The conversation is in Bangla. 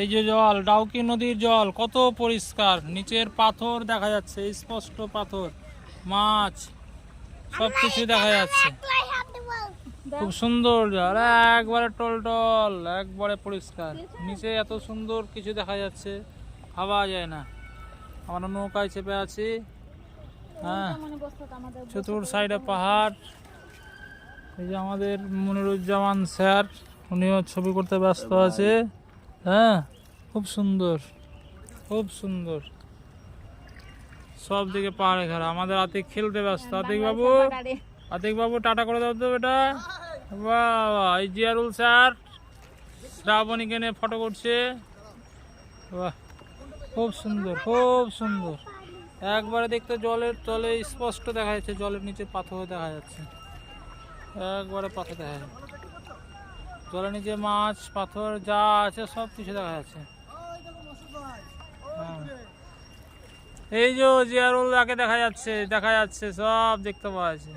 এই যে জল, ডাউকি নদীর জল কত পরিষ্কার, নিচের পাথর দেখা যাচ্ছে, স্পষ্ট পাথর, মাছ সবকিছু দেখা যাচ্ছে। খুব সুন্দর জল, একবারে টলটল, একবারে পরিষ্কার, নিচে এত সুন্দর কিছু দেখা যাচ্ছে, ভাবা যায় না। আমরা নৌকায় চেপে আছি, হ্যাঁ, চতুর সাইডে পাহাড়। এই যে আমাদের মনিরুজ্জামান স্যার, উনিও ছবি করতে ব্যস্ত আছে। হ্যাঁ, খুব সুন্দর, খুব সুন্দর, সব দিকে পাহাড়ে ঘেরা। আমাদের আতিক খেলতে ব্যস্ত। আতিক বাবু টাটা করে দাও তো বেটা। বাহ, এই জিয়ারুল স্যার শ্রাবণীকে নিয়ে ফটো করছে। বাহ, খুব সুন্দর, খুব সুন্দর, একবারে দেখতে জলের তলে স্পষ্ট দেখা যাচ্ছে, জলের নিচে পাথর দেখা যাচ্ছে, একবারে পাথর দেখা যাচ্ছে, জলের নিচে মাছ পাথর যা আছে সব কিছু দেখা যাচ্ছে। এই যে জিয়ারুল, দেখা যাচ্ছে, দেখা যাচ্ছে, সব দেখতে পাওয়া যাচ্ছে।